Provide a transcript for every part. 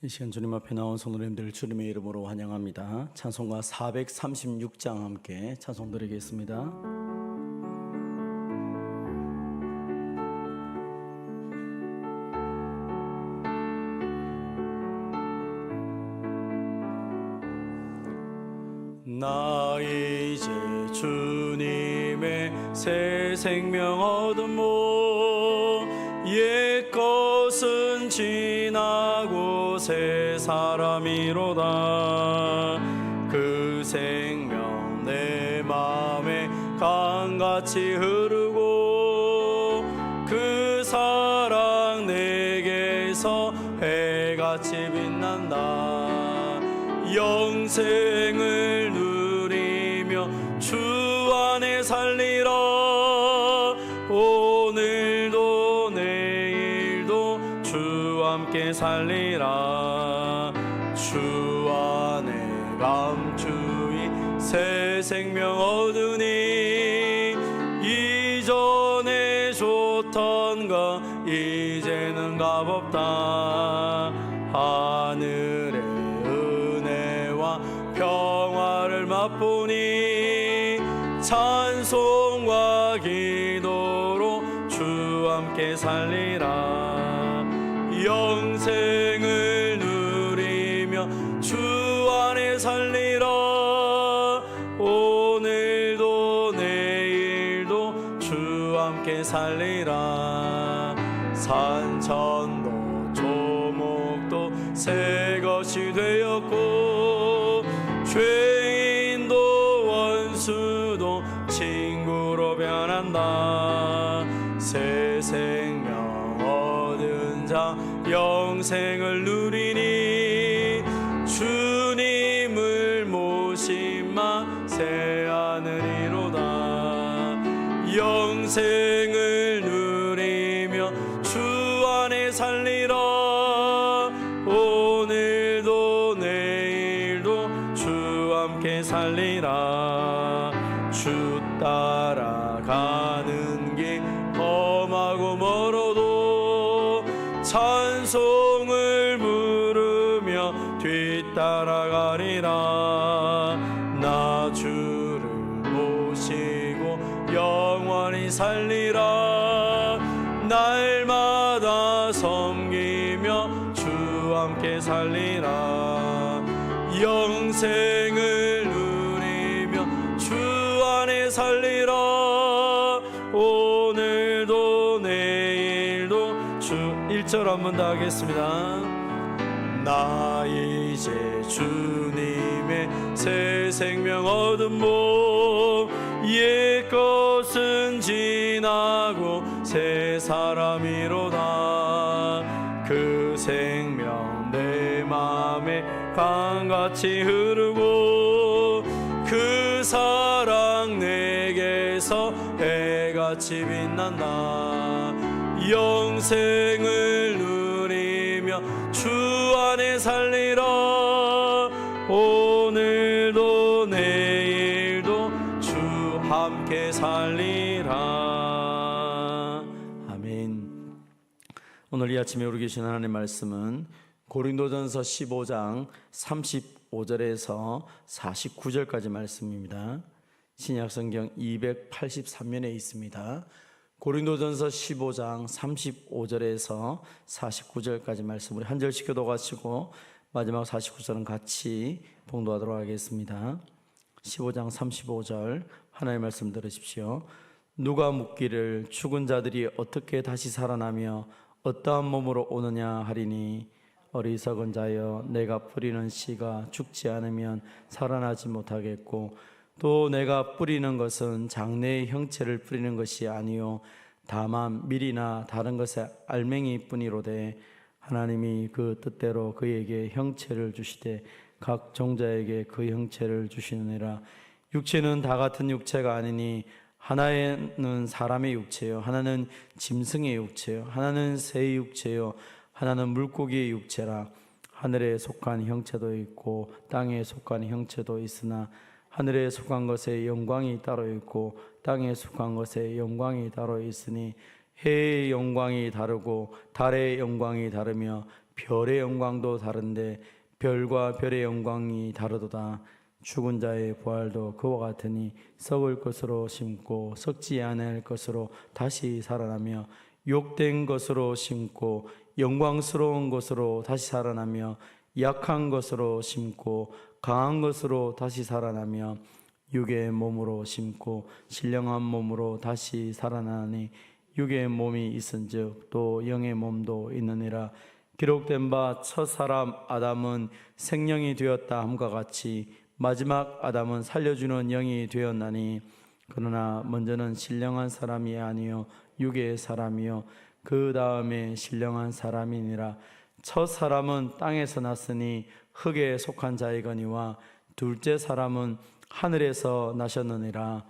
이 시간 주님 앞에 나온 성도님들 주님의 이름으로 환영합니다. 찬송가 436장 함께 찬송 드리겠습니다. 나 이제 주님의 새 생명 얻음모 옛 것은 지나고 새 사람이로다. 그 생명 내 맘에 강같이 흐르고 그 사랑 내게서 해같이 빛난다. 영생을 누리며 주 안에 살리라. 오늘도 내일도 주 함께 살리라. 주 안에 감추이 새 생명 얻으니 이전에 좋던 거 이제는 값없다. 하늘의 은혜와 평화를 맛보니 찬송과 기도로 주 함께 살리라. 영생을 누리며 주 안에 살리라. 오늘도 내일도 주 함께 살리라. 산천도 조목도 새 것이 되었고 죄인도 원수도 친구로 변한다. 새 생명 얻은 자 영생을 누리니 주님을 모심마 새 하늘이로다. 영생을 누리며 주 안에 살리라. 오늘도 내일도 주 함께 살리라. 주 따라가는 길 험하고 멀어도 찬송을 부르며 뒤따라가리라. 나 주를 모시고 영원히 살리라. 날마다 섬기며 주 함께 살리라. 영생을 누리며 주 안에 살리라. 오늘도 내일도 주 1절 한 번 더 하겠습니다. 나 이제 주님의 새 생명 얻음모 옛 것은 지나고 새 사람이로다. 그 생명 내 맘에 강같이 흐르고 그 사랑 내게서 해같이 빛난다. 영생을 누리며 주 안에 살리라. 오늘도 내일도 주 함께 살리라. 아멘. 오늘 이 아침에 우리 계신 하나님의 말씀은 고린도전서 15장 35절에서 49절까지 말씀입니다. 신약성경 283면에 있습니다. 고린도전서 15장 35절에서 49절까지 말씀 우리 한 절씩 교도하시고 마지막 49절은 같이 봉독하도록 하겠습니다. 15장 35절 하나님의 말씀 들으십시오. 누가 묻기를 죽은 자들이 어떻게 다시 살아나며 어떠한 몸으로 오느냐 하리니 어리석은 자여 내가 뿌리는 씨가 죽지 않으면 살아나지 못하겠고 또 내가 뿌리는 것은 장래의 형체를 뿌리는 것이 아니요 다만 밀이나 다른 것의 알맹이 뿐이로되 하나님이 그 뜻대로 그에게 형체를 주시되 각 종자에게 그 형체를 주시느니라. 육체는 다 같은 육체가 아니니 하나는 사람의 육체요 하나는 짐승의 육체요 하나는 새의 육체요 하나는 물고기의 육체라. 하늘에 속한 형체도 있고 땅에 속한 형체도 있으나 하늘에 속한 것의 영광이 따로 있고 땅에 속한 것의 영광이 따로 있으니 해의 영광이 다르고 달의 영광이 다르며 별의 영광도 다른데 별과 별의 영광이 다르도다. 죽은 자의 부활도 그와 같으니 썩을 것으로 심고 썩지 않을 것으로 다시 살아나며 욕된 것으로 심고 영광스러운 것으로 다시 살아나며 약한 것으로 심고 강한 것으로 다시 살아나며 육의 몸으로 심고 신령한 몸으로 다시 살아나니 육의 몸이 있은즉 또 영의 몸도 있느니라. 기록된 바 첫 사람 아담은 생명이 되었다 함과 같이 마지막 아담은 살려주는 영이 되었나니 그러나 먼저는 신령한 사람이 아니요 육의 사람이요 그 다음에 신령한 사람이니라. 첫 사람은 땅에서 났으니 흙에 속한 자이거니와 둘째 사람은 하늘에서 나셨느니라.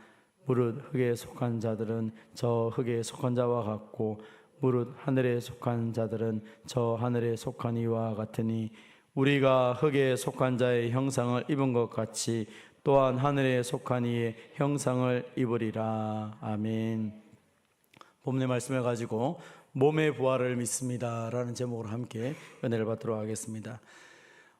무릇 흙에 속한 자들은 저 흙에 속한 자와 같고 무릇 하늘에 속한 자들은 저 하늘에 속한 이와 같으니 우리가 흙에 속한 자의 형상을 입은 것 같이 또한 하늘에 속한 이의 형상을 입으리라. 아멘. 본문의 말씀을 가지고 몸의 부활을 믿습니다 라는 제목으로 함께 은혜를 받도록 하겠습니다.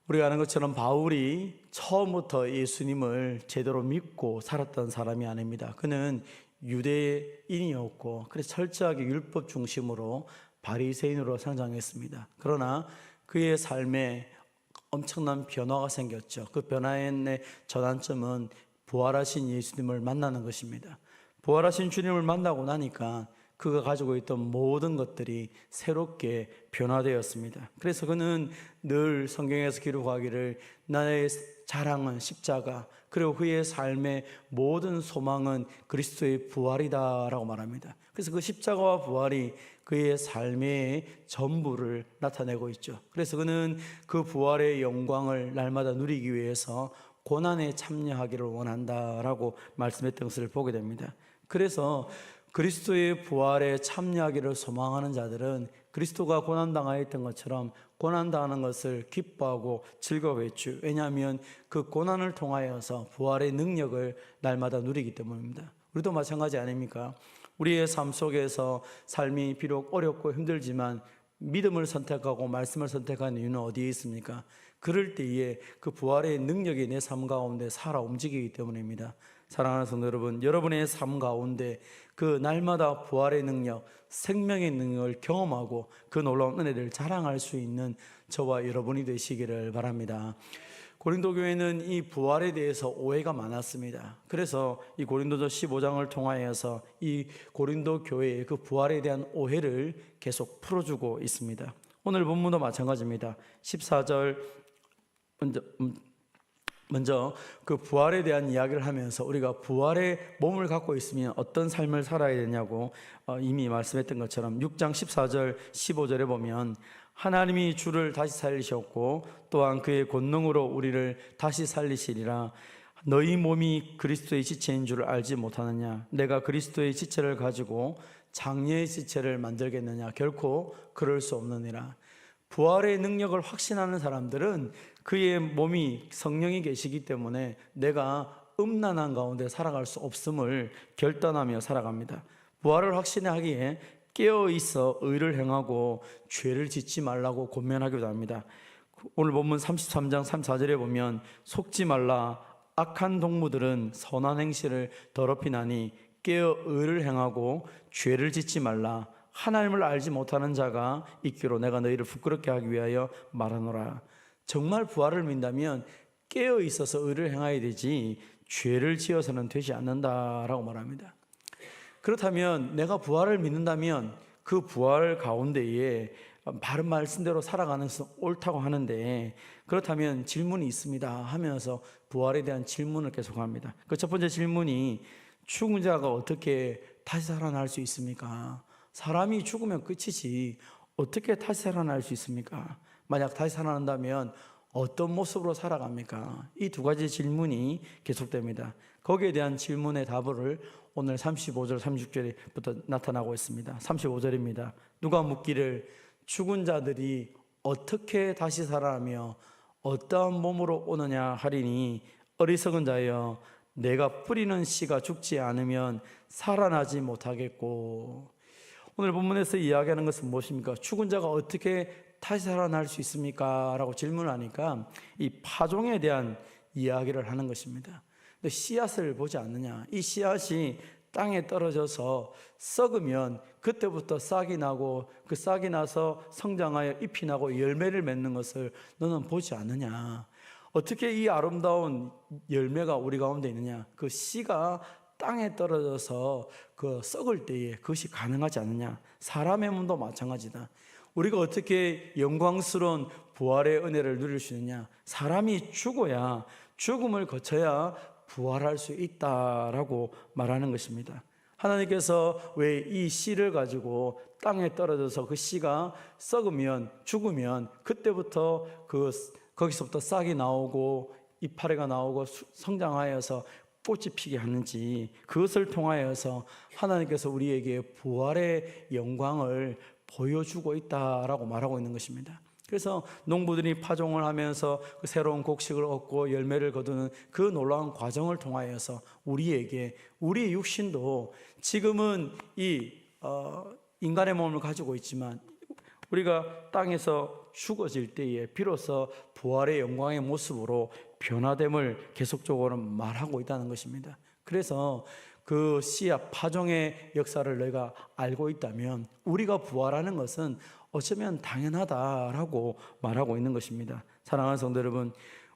우리가 아는 것처럼 바울이 처음부터 예수님을 제대로 믿고 살았던 사람이 아닙니다. 그는 유대인이었고 그래서 철저하게 율법 중심으로 바리새인으로 성장했습니다. 그러나 그의 삶에 엄청난 변화가 생겼죠. 그 변화의 전환점은 부활하신 예수님을 만나는 것입니다. 부활하신 주님을 만나고 나니까 그가 가지고 있던 모든 것들이 새롭게 변화되었습니다. 그래서 그는 늘 성경에서 기록하기를 나의 자랑은 십자가 그리고 그의 삶의 모든 소망은 그리스도의 부활이다라고 말합니다. 그래서 그 십자가와 부활이 그의 삶의 전부를 나타내고 있죠. 그래서 그는 그 부활의 영광을 날마다 누리기 위해서 고난에 참여하기를 원한다라고 말씀했던 것을 보게 됩니다. 그래서 그리스도의 부활에 참여하기를 소망하는 자들은 그리스도가 고난당하였던 것처럼 고난당하는 것을 기뻐하고 즐거워했죠. 왜냐하면 그 고난을 통하여서 부활의 능력을 날마다 누리기 때문입니다. 우리도 마찬가지 아닙니까? 우리의 삶 속에서 삶이 비록 어렵고 힘들지만 믿음을 선택하고 말씀을 선택하는 이유는 어디에 있습니까? 그럴 때에 그 부활의 능력이 내 삶 가운데 살아 움직이기 때문입니다. 사랑하는 성도 여러분, 여러분의 삶 가운데 그 날마다 부활의 능력, 생명의 능력을 경험하고 그 놀라운 은혜를 자랑할 수 있는 저와 여러분이 되시기를 바랍니다. 고린도 교회는 이 부활에 대해서 오해가 많았습니다. 그래서 이 고린도서 15장을 통하여서 이 고린도 교회의 그 부활에 대한 오해를 계속 풀어주고 있습니다. 오늘 본문도 마찬가지입니다. 14절 먼저 그 부활에 대한 이야기를 하면서 우리가 부활의 몸을 갖고 있으면 어떤 삶을 살아야 되냐고 이미 말씀했던 것처럼 6장 14절 15절에 보면 하나님이 주를 다시 살리셨고 또한 그의 권능으로 우리를 다시 살리시리라. 너희 몸이 그리스도의 지체인 줄 알지 못하느냐? 내가 그리스도의 지체를 가지고 장녀의 지체를 만들겠느냐? 결코 그럴 수 없느니라. 부활의 능력을 확신하는 사람들은 그의 몸이 성령이 계시기 때문에 내가 음란한 가운데 살아갈 수 없음을 결단하며 살아갑니다. 부활을 확신하기에 깨어있어 의를 행하고 죄를 짓지 말라고 권면하기도 합니다. 오늘 본문 33장 34절에 보면 속지 말라. 악한 동무들은 선한 행실을 더럽히나니 깨어 의를 행하고 죄를 짓지 말라. 하나님을 알지 못하는 자가 있기로 내가 너희를 부끄럽게 하기 위하여 말하노라. 정말 부활을 믿다면 깨어 있어서 의를 행해야 되지 죄를 지어서는 되지 않는다라고 말합니다. 그렇다면 내가 부활을 믿는다면 그 부활 가운데에 바른 말씀대로 살아가는 것은 옳다고 하는데 그렇다면 질문이 있습니다 하면서 부활에 대한 질문을 계속합니다. 그 첫 번째 질문이 죽은 자가 어떻게 다시 살아날 수 있습니까? 사람이 죽으면 끝이지 어떻게 다시 살아날 수 있습니까? 만약 다시 살아난다면 어떤 모습으로 살아갑니까? 이 두 가지 질문이 계속됩니다. 거기에 대한 질문의 답을 오늘 35절 36절부터 나타나고 있습니다. 35절입니다. 누가 묻기를 죽은 자들이 어떻게 다시 살아나며 어떠한 몸으로 오느냐 하리니 어리석은 자여 내가 뿌리는 씨가 죽지 않으면 살아나지 못하겠고. 오늘 본문에서 이야기하는 것은 무엇입니까? 죽은 자가 어떻게 다시 살아날 수 있습니까? 라고 질문하니까 이 파종에 대한 이야기를 하는 것입니다. 근데 씨앗을 보지 않느냐? 이 씨앗이 땅에 떨어져서 썩으면 그때부터 싹이 나고 그 싹이 나서 성장하여 잎이 나고 열매를 맺는 것을 너는 보지 않느냐? 어떻게 이 아름다운 열매가 우리 가운데 있느냐? 그 씨가 땅에 떨어져서 그 썩을 때에 그것이 가능하지 않느냐? 사람의 몸도 마찬가지다. 우리가 어떻게 영광스러운 부활의 은혜를 누릴 수 있느냐? 사람이 죽어야, 죽음을 거쳐야 부활할 수 있다라고 말하는 것입니다. 하나님께서 왜 이 씨를 가지고 땅에 떨어져서 그 씨가 썩으면, 죽으면 그때부터 거기서부터 싹이 나오고 이파리가 나오고 성장하여서 꽃이 피게 하는지, 그것을 통하여서 하나님께서 우리에게 부활의 영광을 보여주고 있다라고 말하고 있는 것입니다. 그래서 농부들이 파종을 하면서 그 새로운 곡식을 얻고 열매를 거두는 그 놀라운 과정을 통하여서 우리에게, 우리의 육신도 지금은 이 인간의 몸을 가지고 있지만 우리가 땅에서 죽어질 때에 비로소 부활의 영광의 모습으로 변화됨을 계속적으로 말하고 있다는 것입니다. 그래서 그 씨앗 파종의 역사를 너희가 알고 있다면 우리가 부활하는 것은 어쩌면 당연하다라고 말하고 있는 것입니다. 사랑하는 성도 여러분,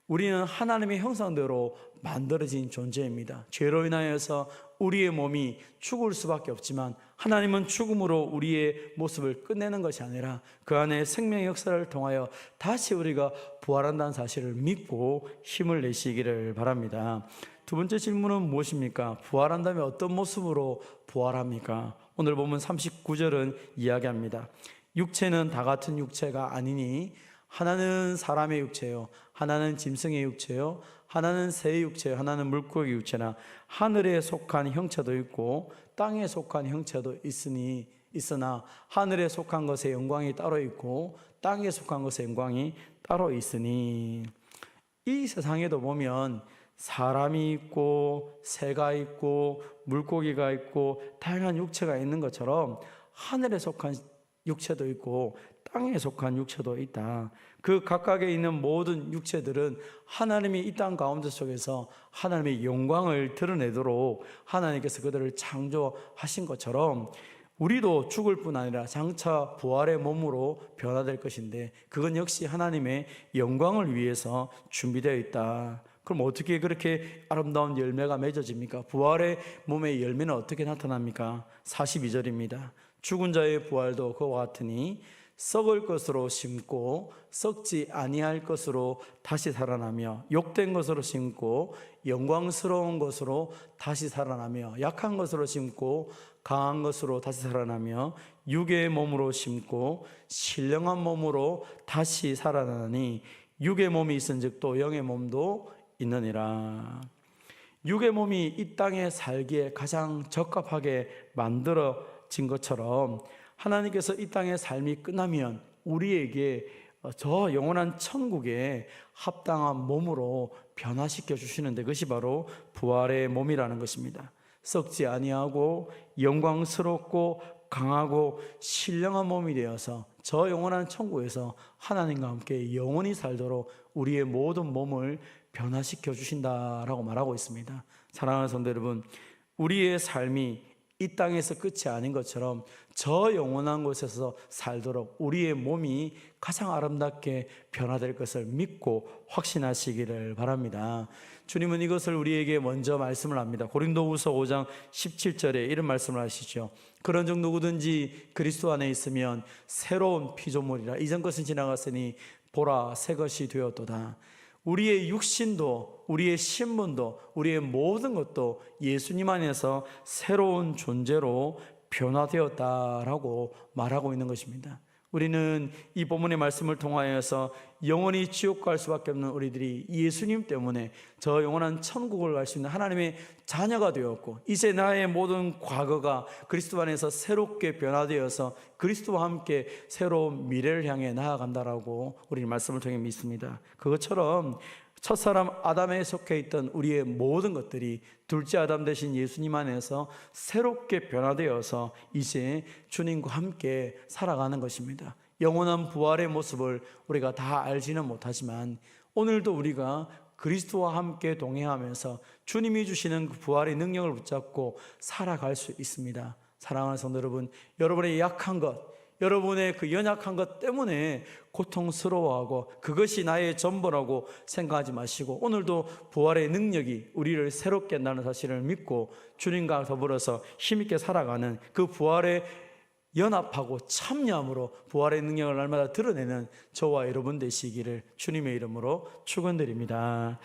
우리는 하나님의 형상대로 만들어진 존재입니다. 죄로 인하여서 우리의 몸이 죽을 수밖에 없지만 하나님은 죽음으로 우리의 모습을 끝내는 것이 아니라 그 안에 생명의 역사를 통하여 다시 우리가 부활한다는 사실을 믿고 힘을 내시기를 바랍니다. 두 번째 질문은 무엇입니까? 부활한다면 어떤 모습으로 부활합니까? 오늘 보면 39절은 이야기합니다. 육체는 다 같은 육체가 아니니 하나는 사람의 육체요, 하나는 짐승의 육체요, 하나는 새의 육체요, 하나는 물고기 육체나 하늘에 속한 형체도 있고 땅에 속한 형체도 있으나 하늘에 속한 것의 영광이 따로 있고 땅에 속한 것의 영광이 따로 있으니, 이 세상에도 보면 사람이 있고 새가 있고 물고기가 있고 다양한 육체가 있는 것처럼 하늘에 속한 육체도 있고 땅에 속한 육체도 있다. 그 각각에 있는 모든 육체들은 하나님이 이 땅 가운데 속에서 하나님의 영광을 드러내도록 하나님께서 그들을 창조하신 것처럼 우리도 죽을 뿐 아니라 장차 부활의 몸으로 변화될 것인데 그건 역시 하나님의 영광을 위해서 준비되어 있다. 그럼 어떻게 그렇게 아름다운 열매가 맺어집니까? 부활의 몸의 열매는 어떻게 나타납니까? 42절입니다. 죽은 자의 부활도 그와 같으니 썩을 것으로 심고 썩지 아니할 것으로 다시 살아나며 욕된 것으로 심고 영광스러운 것으로 다시 살아나며 약한 것으로 심고 강한 것으로 다시 살아나며 육의 몸으로 심고 신령한 몸으로 다시 살아나니 육의 몸이 있은즉 또 영의 몸도 있느니라. 육의 몸이 이 땅에 살기에 가장 적합하게 만들어진 것처럼 하나님께서 이 땅의 삶이 끝나면 우리에게 저 영원한 천국에 합당한 몸으로 변화시켜 주시는데 그것이 바로 부활의 몸이라는 것입니다. 썩지 아니하고 영광스럽고 강하고 신령한 몸이 되어서 저 영원한 천국에서 하나님과 함께 영원히 살도록 우리의 모든 몸을 변화시켜 주신다라고 말하고 있습니다. 사랑하는 성도 여러분, 우리의 삶이 이 땅에서 끝이 아닌 것처럼 저 영원한 곳에서 살도록 우리의 몸이 가장 아름답게 변화될 것을 믿고 확신하시기를 바랍니다. 주님은 이것을 우리에게 먼저 말씀을 합니다. 고린도후서 5장 17절에 이런 말씀을 하시죠. 그런즉 누구든지 그리스도 안에 있으면 새로운 피조물이라. 이전 것은 지나갔으니 보라 새 것이 되었도다. 우리의 육신도 우리의 신분도 우리의 모든 것도 예수님 안에서 새로운 존재로 변화되었다라고 말하고 있는 것입니다. 우리는 이 본문의 말씀을 통하여서 영원히 지옥 갈 수밖에 없는 우리들이 예수님 때문에 저 영원한 천국을 갈 수 있는 하나님의 자녀가 되었고 이제 나의 모든 과거가 그리스도 안에서 새롭게 변화되어서 그리스도와 함께 새로운 미래를 향해 나아간다라고 우리는 말씀을 통해 믿습니다. 그것처럼 첫사람 아담에 속해 있던 우리의 모든 것들이 둘째 아담 되신 예수님 안에서 새롭게 변화되어서 이제 주님과 함께 살아가는 것입니다. 영원한 부활의 모습을 우리가 다 알지는 못하지만 오늘도 우리가 그리스도와 함께 동행하면서 주님이 주시는 그 부활의 능력을 붙잡고 살아갈 수 있습니다. 사랑하는 성도 여러분, 여러분의 약한 것, 여러분의 그 연약한 것 때문에 고통스러워하고 그것이 나의 전부라고 생각하지 마시고 오늘도 부활의 능력이 우리를 새롭게 한다는 사실을 믿고 주님과 더불어서 힘있게 살아가는 그 부활의 연합하고 참여함으로 부활의 능력을 날마다 드러내는 저와 여러분 되시기를 주님의 이름으로 축원드립니다.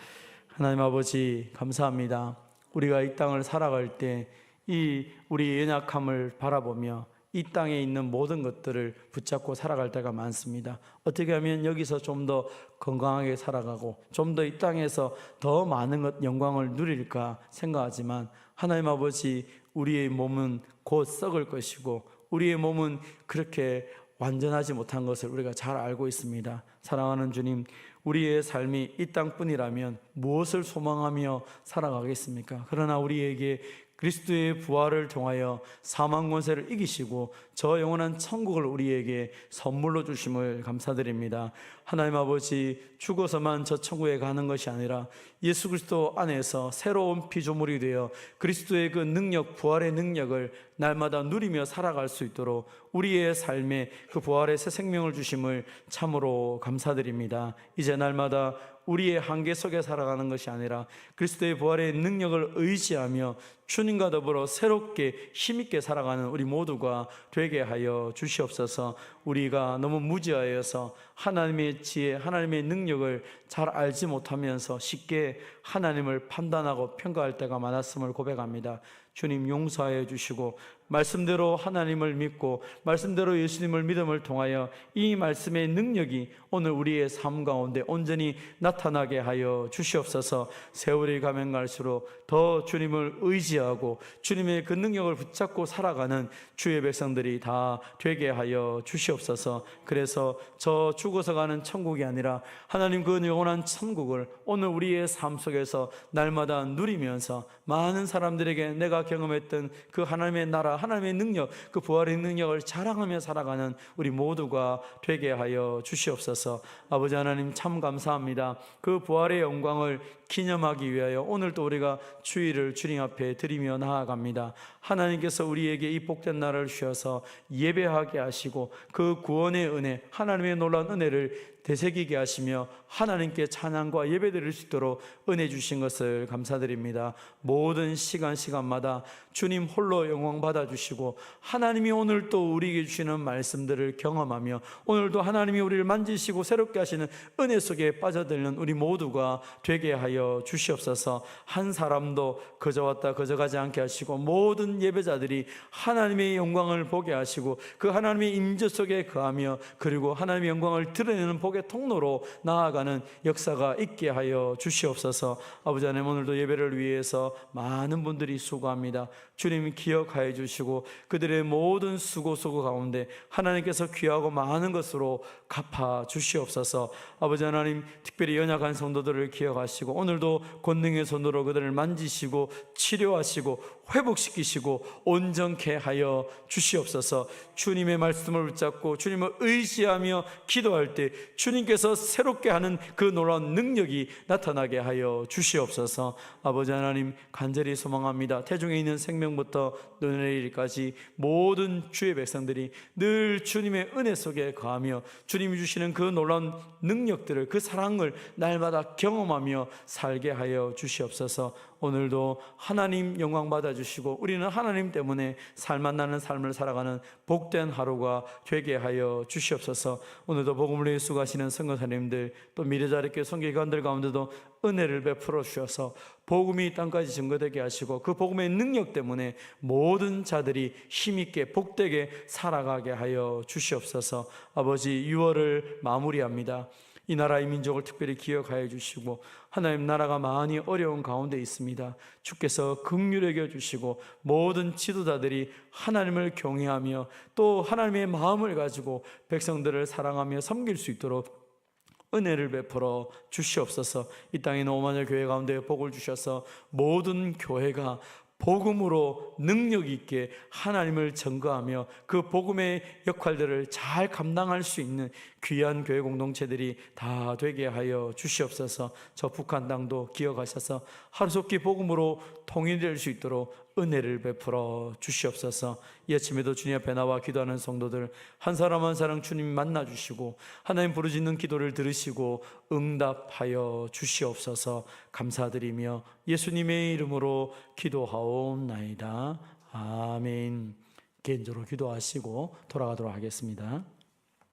하나님 아버지 감사합니다. 우리가 이 땅을 살아갈 때 이 우리의 연약함을 바라보며 이 땅에 있는 모든 것들을 붙잡고 살아갈 때가 많습니다. 어떻게 하면 여기서 좀 더 건강하게 살아가고 좀 더 이 땅에서 더 많은 영광을 누릴까 생각하지만 하나님 아버지, 우리의 몸은 곧 썩을 것이고 우리의 몸은 그렇게 완전하지 못한 것을 우리가 잘 알고 있습니다. 사랑하는 주님, 우리의 삶이 이 땅뿐이라면 무엇을 소망하며 살아가겠습니까? 그러나 우리에게 그리스도의 부활을 통하여 사망 권세를 이기시고 저 영원한 천국을 우리에게 선물로 주심을 감사드립니다. 하나님 아버지, 죽어서만 저 천국에 가는 것이 아니라 예수 그리스도 안에서 새로운 피조물이 되어 그리스도의 그 능력, 부활의 능력을 날마다 누리며 살아갈 수 있도록 우리의 삶에 그 부활의 새 생명을 주심을 참으로 감사드립니다. 이제 날마다 우리의 한계 속에 살아가는 것이 아니라 그리스도의 부활의 능력을 의지하며 주님과 더불어 새롭게 힘있게 살아가는 우리 모두가 되게 하여 주시옵소서. 우리가 너무 무지하여서 하나님의 지혜, 하나님의 능력을 잘 알지 못하면서 쉽게 하나님을 판단하고 평가할 때가 많았음을 고백합니다. 주님 용서하여 주시고 말씀대로 하나님을 믿고 말씀대로 예수님을 믿음을 통하여 이 말씀의 능력이 오늘 우리의 삶 가운데 온전히 나타나게 하여 주시옵소서. 세월이 가면 갈수록 더 주님을 의지하고 주님의 그 능력을 붙잡고 살아가는 주의 백성들이 다 되게 하여 주시옵소서. 그래서 저 죽어서 가는 천국이 아니라 하나님 그 영원한 천국을 오늘 우리의 삶 속에서 날마다 누리면서 많은 사람들에게 내가 경험했던 그 하나님의 나라, 하나님의 능력, 그 부활의 능력을 자랑하며 살아가는 우리 모두가 되게 하여 주시옵소서. 아버지 하나님 참 감사합니다. 그 부활의 영광을 기념하기 위하여 오늘도 우리가 주일을 주님 앞에 드리며 나아갑니다. 하나님께서 우리에게 이 복된 날을 주셔서 예배하게 하시고 그 구원의 은혜, 하나님의 놀라운 은혜를 되새기게 하시며 하나님께 찬양과 예배 드릴 수 있도록 은혜 주신 것을 감사드립니다. 모든 시간마다 주님 홀로 영광 받아주시고 하나님이 오늘 또 우리에게 주시는 말씀들을 경험하며 오늘도 하나님이 우리를 만지시고 새롭게 하시는 은혜 속에 빠져드는 우리 모두가 되게 하여 주시옵소서. 한 사람도 그저 왔다 그저 가지 않게 하시고 모든 예배자들이 하나님의 영광을 보게 하시고 그 하나님의 임재 속에 거하며 그리고 하나님의 영광을 드러내는 복의 통로로 나아가는 역사가 있게 하여 주시옵소서. 아버지 하나님 오늘도 예배를 위해서 많은 분들이 수고합니다. 주님 기억하여 주시고 그들의 모든 수고 가운데 하나님께서 귀하고 많은 것으로 갚아 주시옵소서. 아버지 하나님 특별히 연약한 성도들을 기억하시고 오늘도 권능의 손으로 그들을 만지시고 치료하시고 회복시키시고 온전케 하여 주시옵소서. 주님의 말씀을 붙잡고 주님을 의지하며 기도할 때 주님께서 새롭게 하는 그 놀라운 능력이 나타나게 하여 주시옵소서. 아버지 하나님 간절히 소망합니다. 태중에 있는 생명부터 너희들까지 모든 주의 백성들이 늘 주님의 은혜 속에 거하며 주님이 주시는 그 놀라운 능력들을, 그 사랑을 날마다 경험하며 살게 하여 주시옵소서. 오늘도 하나님 영광 받아주시고 우리는 하나님 때문에 살맛나는 삶을 살아가는 복된 하루가 되게 하여 주시옵소서. 오늘도 복음을 위해 수고하시는 선교사님들 또 미래자립교 선교기관들 가운데도 은혜를 베풀어 주셔서 복음이 땅까지 증거되게 하시고 그 복음의 능력 때문에 모든 자들이 힘있게 복되게 살아가게 하여 주시옵소서. 아버지 6월을 마무리합니다. 이 나라의 민족을 특별히 기억하여 주시고 하나님 나라가 많이 어려운 가운데 있습니다. 주께서 긍휼히 여겨 주시고 모든 지도자들이 하나님을 경외하며 또 하나님의 마음을 가지고 백성들을 사랑하며 섬길 수 있도록 은혜를 베풀어 주시옵소서. 이 땅에 있는 오만여 교회 가운데 복을 주셔서 모든 교회가 복음으로 능력 있게 하나님을 증거하며 그 복음의 역할들을 잘 감당할 수 있는 귀한 교회 공동체들이 다 되게 하여 주시옵소서. 저 북한 땅도 기억하셔서 하루속히 복음으로 통일될 수 있도록 은혜를 베풀어 주시옵소서. 이 아침에도 주님 앞에 나와 기도하는 성도들 한 사람 한 사람 주님 만나 주시고 하나님 부르짖는 기도를 들으시고 응답하여 주시옵소서. 감사드리며 예수님의 이름으로 기도하옵나이다. 아멘. 개인적으로 기도하시고 돌아가도록 하겠습니다.